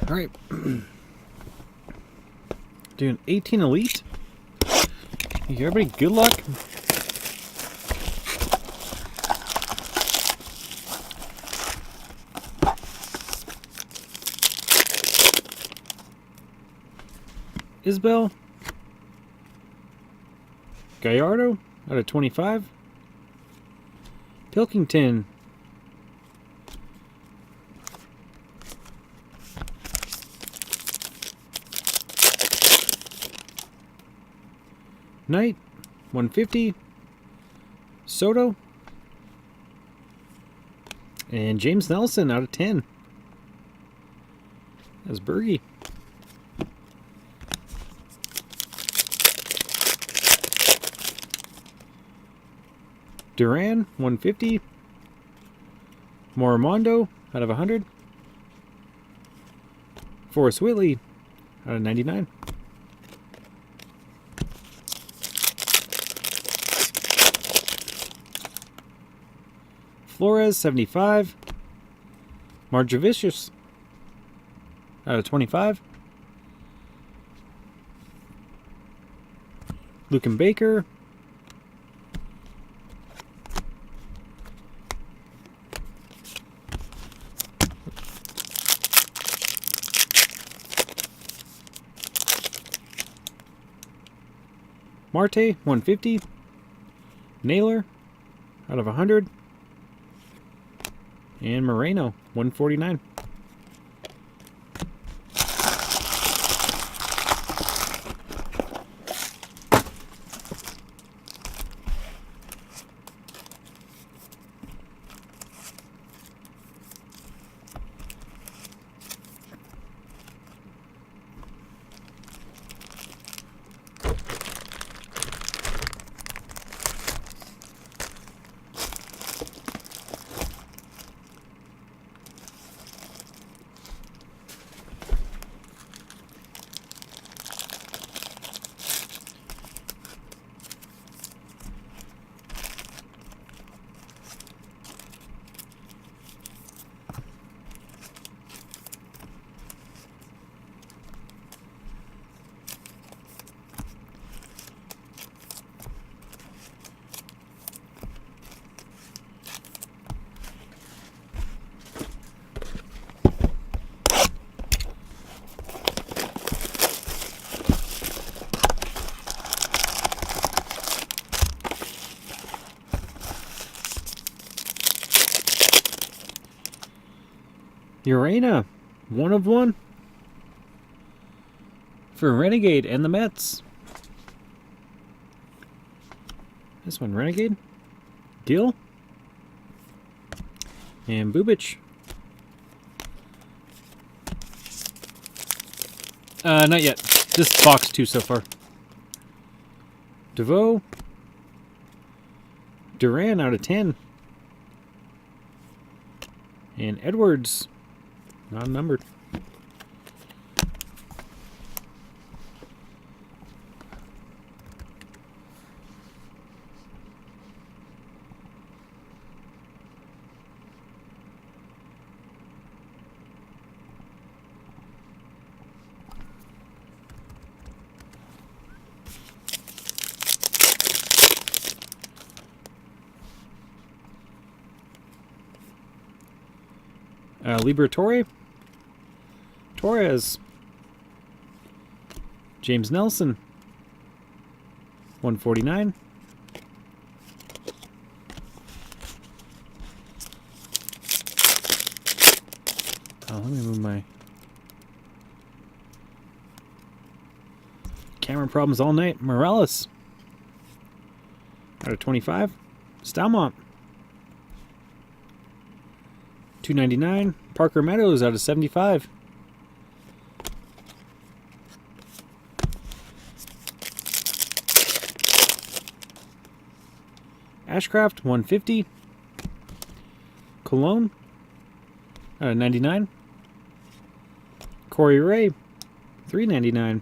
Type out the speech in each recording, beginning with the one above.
Alright. Doing 18 Elite. Hey, everybody, good luck. Isbell. Gallardo out of 25. Pilkington. Knight, 150. Soto. And James Nelson out of 10. That's Bergie. Duran, 150. Morimondo out of 100. Forrest Whitley out of 99. Flores, 75. Marjavicius out of 25. Lucan Baker. Marte, 150. Naylor out of 100. And Moreno, 149. Urena, 1 of 1 for Renegade and the Mets. This one, Renegade, Gill, and Bubic. Not yet. Just box 2 so far. DeVoe, Duran out of 10, and Edwards. Not numbered. Liberatore. Torres. James Nelson. 149. Oh, let me move my camera problems all night. Morales. Out of 25. Stalmont. 299. Parker Meadows out of 75. Ashcraft, 150. Cologne, 99. Corey Ray, 399.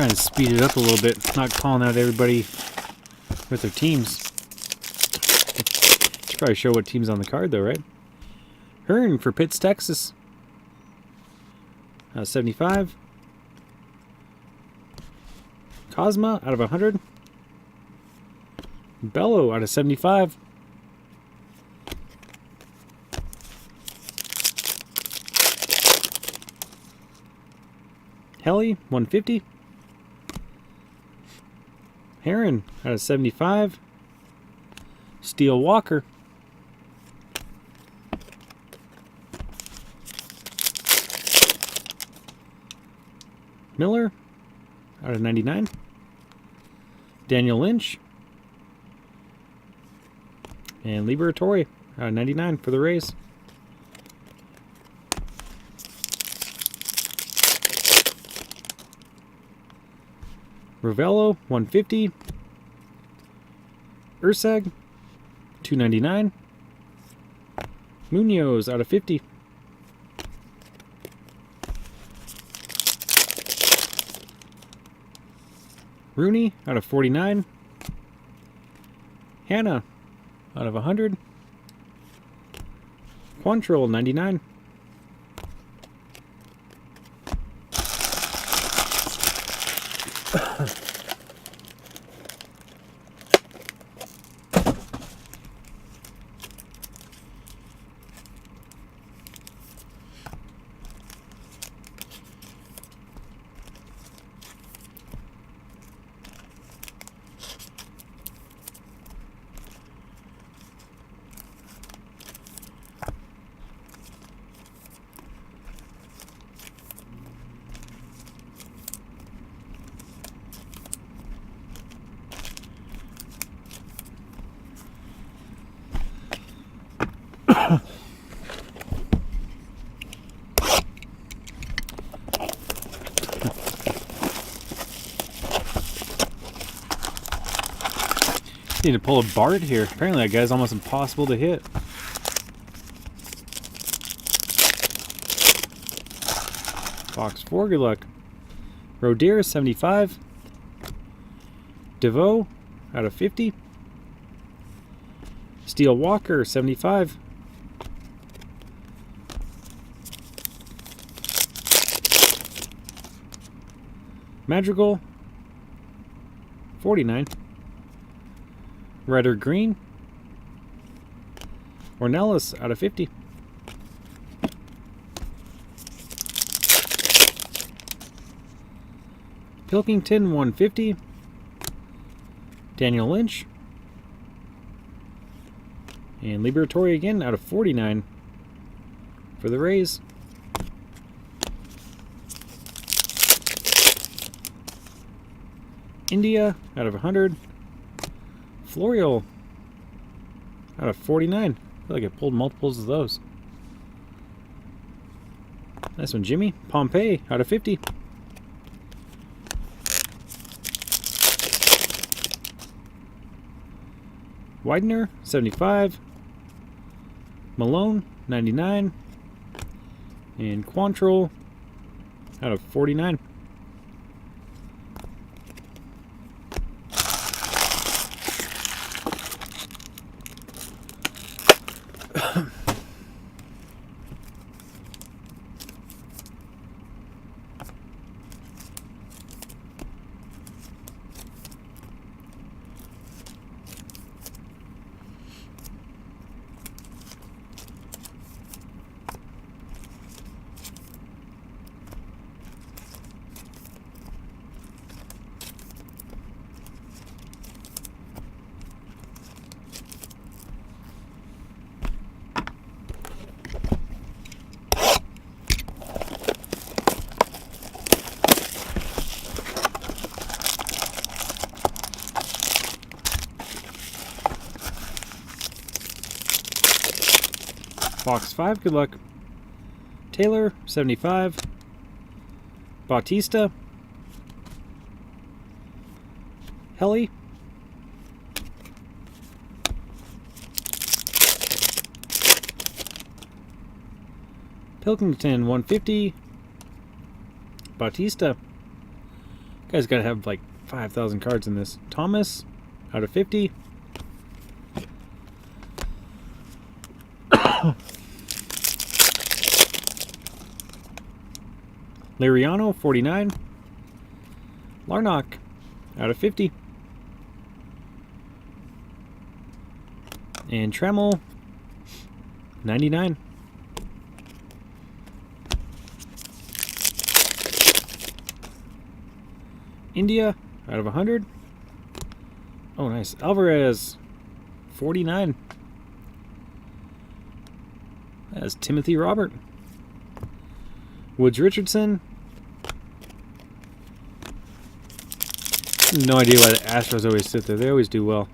Trying to speed it up a little bit, not calling out everybody with their teams. Should probably show what team's on the card though, right? Hearn for Pitts, Texas. 75. Cosma out of 100. Bello out of 75. Helly 150. Heron out of 75. Steel Walker. Miller out of 99. Daniel Lynch. And Liberatore out of 99 for the Rays. Ravello 150. Urseg 299. Munoz out of 50. Rooney out of 49. Hannah out of 100. Quantrill 99. Need to pull a Bart here. Apparently that guy's almost impossible to hit. Box 4, good luck. Roder 75. DeVoe out of 50. Steel Walker 75. Madrigal 49. Redder Green. Ornelas out of 50. Pilkington 150. Daniel Lynch. And Liberatore again out of 49 for the Rays. India out of 100. Florial out of 49. I feel like I pulled multiples of those. Nice one, Jimmy. Pompey out of 50. Widener 75. Malone 99. And Quantrill out of 49. Box 5, good luck. Taylor, 75. Bautista. Helly. Pilkington, 150. Bautista. Guy's got to have like 5,000 cards in this. Thomas, out of 50. Liriano, 49. Larnock, out of 50. And Tremel, 99. India, out of 100. Oh, nice. Alvarez, 49. That's Timothy Robert. Woods Richardson. No idea why the Astros always sit there. They always do well.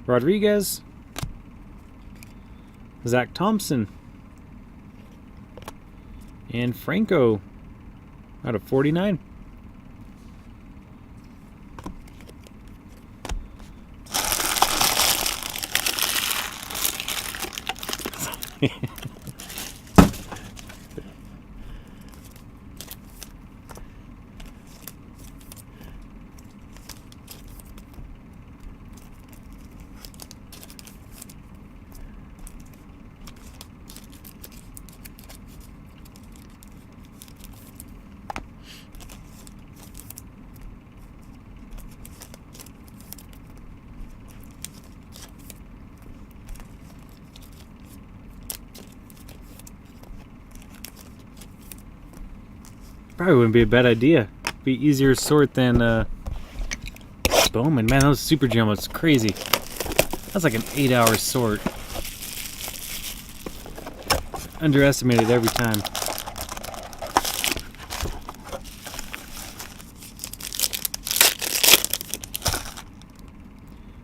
Rodriguez. Zach Thompson. And Franco, out of 49. Probably wouldn't be a bad idea. Be easier to sort than Bowman. Man, those Super Jumbos, crazy. That's like an 8-hour sort. Underestimated every time.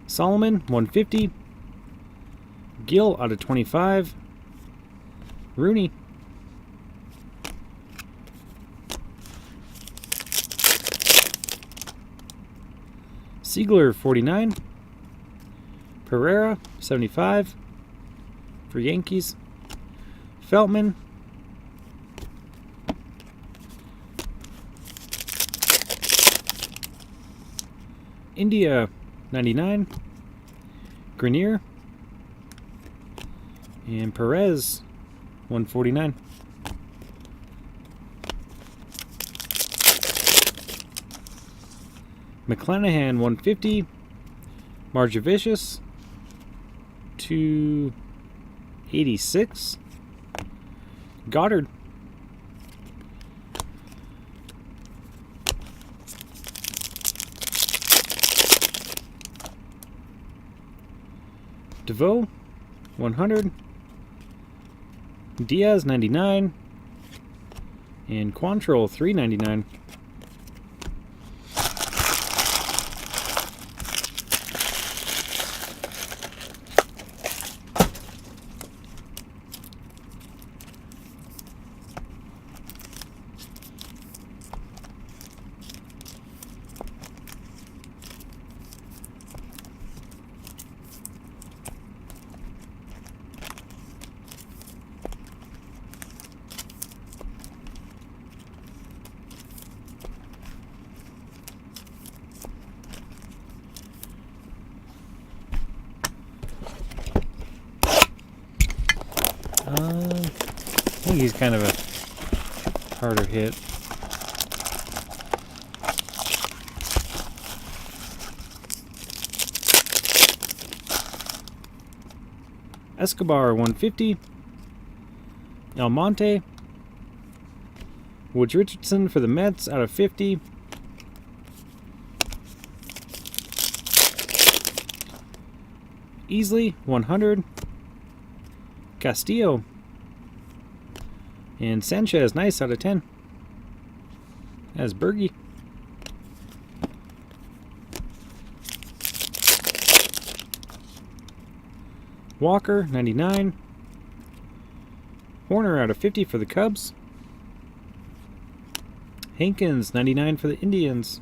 Solomon, 150. Gill, out of 25. Rooney. Siegler, 49. Pereira, 75. For Yankees. Feltman. India, 99. Grenier. And Perez, 149. McClanahan, 150. Marjavicius, 286. Goddard. DeVoe, 100. Diaz, 99. And Quantrill, 399. I think he's kind of a harder hit. Escobar, 150. Almonte. Woods Richardson for the Mets, out of 50. Easley, 100. Castillo. And Sanchez, nice, out of 10. That's Bergie. Walker, 99. Horner, out of 50 for the Cubs. Hankins, 99 for the Indians.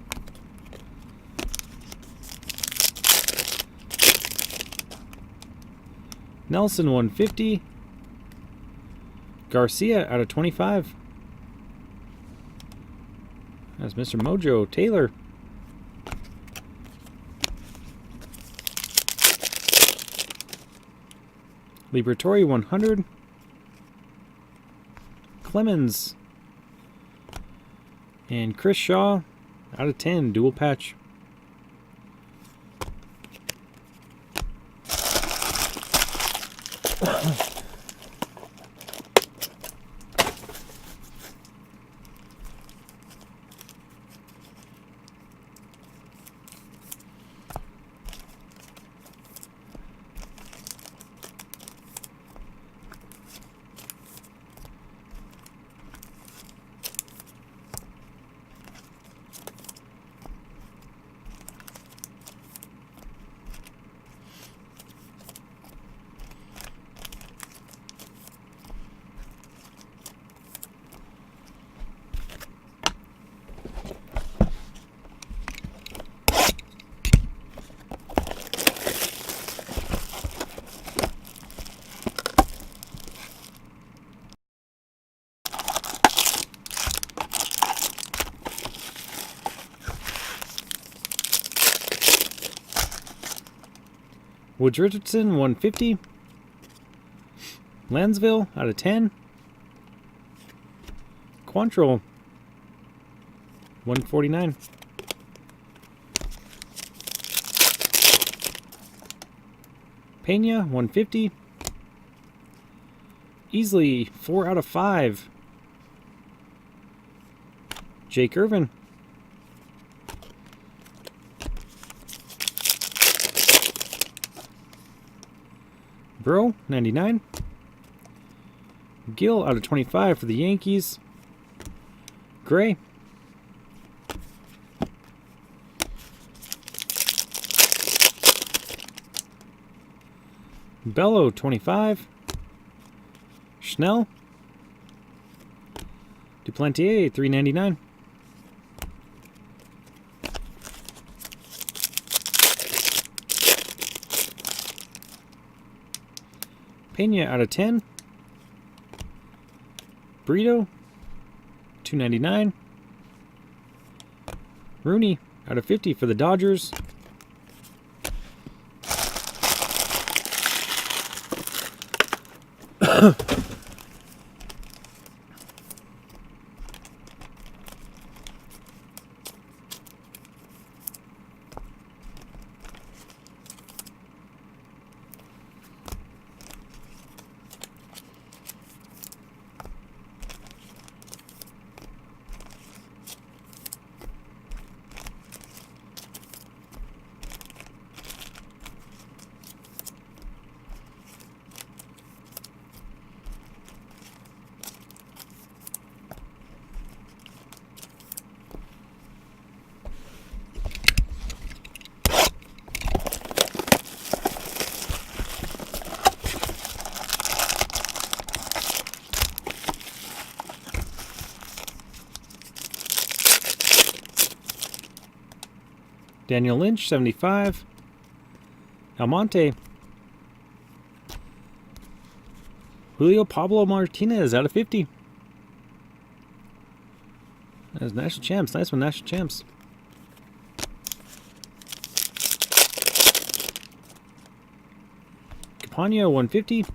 Nelson, 150. Garcia, out of 25. That's Mr. Mojo Taylor. Liberatore 100. Clemens. And Chris Shaw out of 10, dual patch. Woods Richardson, 150. Lansville, out of 10. Quantrill, 149. Pena, 150. Easily, 4 out of 5. Jake Irvin. Bro, 99. Gill out of 25 for the Yankees. Gray. Bello, 25. Schnell. Duplantier, 399. Pena out of 10. Burrito, 299. Rooney out of 50 for the Dodgers. Daniel Lynch, 75. Almonte. Julio Pablo Martinez out of 50. That's national champs. Nice one, national champs. Campagna, 150.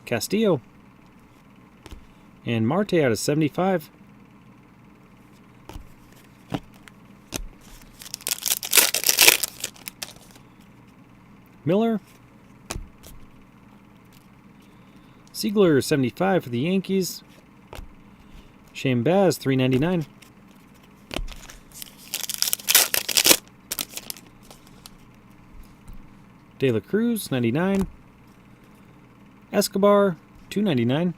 Castillo. And Marte out of 75. Miller. Siegler, 75 for the Yankees. Shane Baz, 399. De La Cruz, 99. Escobar, 299.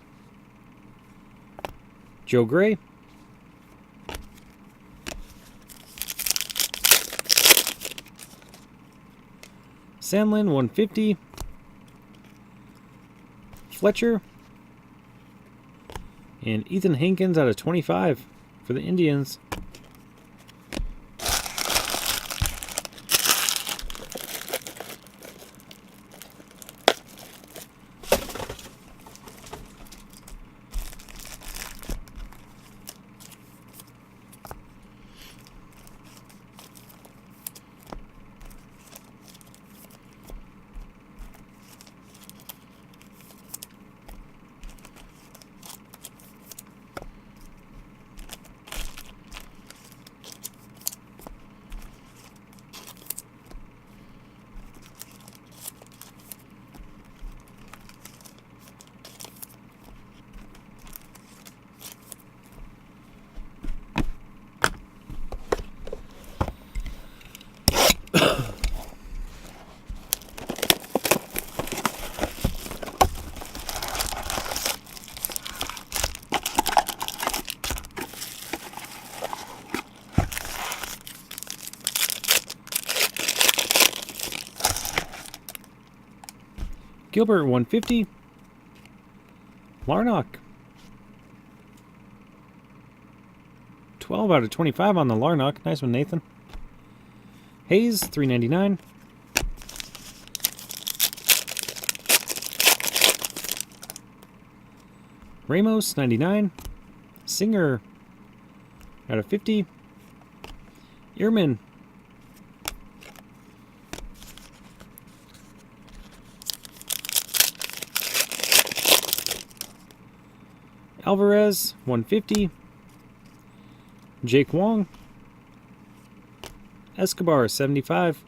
Joe Gray. Sandlin, 150. Fletcher. And Ethan Hankins out of 25 for the Indians. Gilbert, 150. Larnock. 12 out of 25 on the Larnock. Nice one, Nathan. Hayes, 399. Ramos, 99. Singer, out of 50. Ehrman. Alvarez, 150. Jake Wong. Escobar, 75.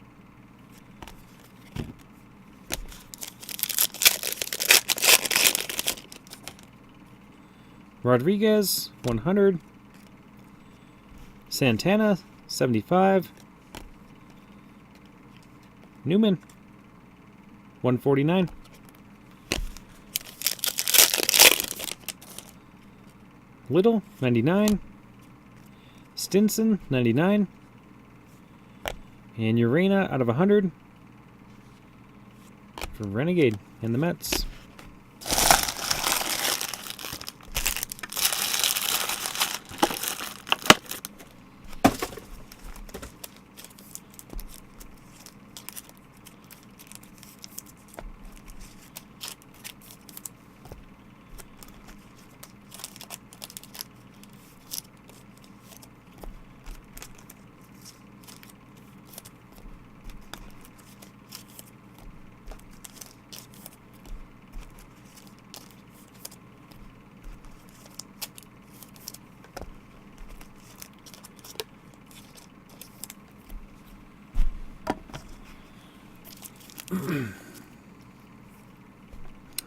Rodriguez, 100. Santana, 75. Newman, 149. Little, 99. Stinson, 99. And Urena out of 100 for Renegade and the Mets.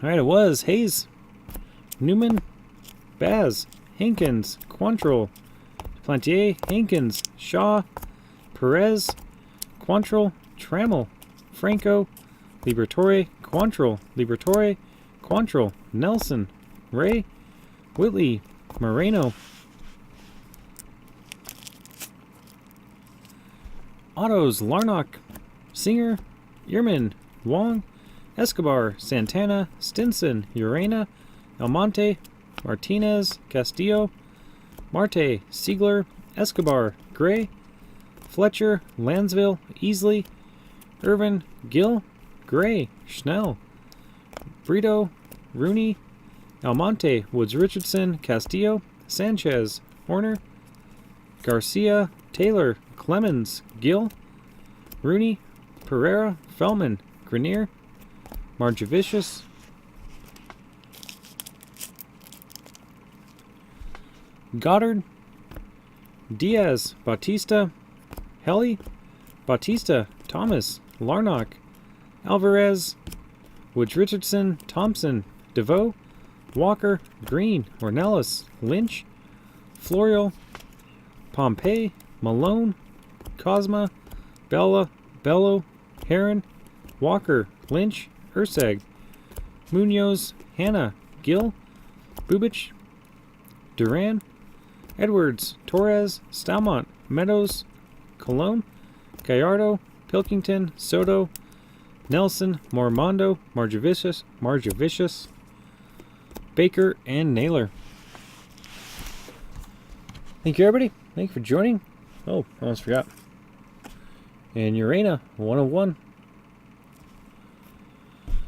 Alright, it was Hayes, Newman, Baz, Hankins, Quantrill, Plantier, Hankins, Shaw, Perez, Quantrill, Trammell, Franco, Liberatore, Quantrill, Liberatore, Quantrill, Nelson, Ray, Whitley, Moreno. Autos, Larnock, Singer, Ehrman, Wong, Escobar, Santana, Stinson, Urena, Almonte, Martinez, Castillo, Marte, Siegler, Escobar, Gray, Fletcher, Lansville, Easley, Irvin, Gill, Gray, Schnell, Brito, Rooney, Almonte, Woods Richardson, Castillo, Sanchez, Horner, Garcia, Taylor, Clemens, Gill, Rooney, Pereira, Fellman, Grenier, Marjavicius, Goddard, Diaz, Bautista, Helly, Bautista, Thomas, Larnock, Alvarez, Woods Richardson, Thompson, DeVoe, Walker, Green, Ornelas, Lynch, Florio, Pompey, Malone, Cosma, Bello, Heron, Walker, Lynch, Ursag, Munoz, Hanna, Gill, Bubich, Duran, Edwards, Torres, Stalmont, Meadows, Colon, Gallardo, Pilkington, Soto, Nelson, Mormondo, Marjavicius, Baker, and Naylor. Thank you, everybody. Thank you for joining. Oh, I almost forgot. And Urena, 101.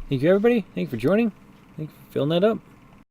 Thank you, everybody. Thank you for joining. Thank you for filling that up.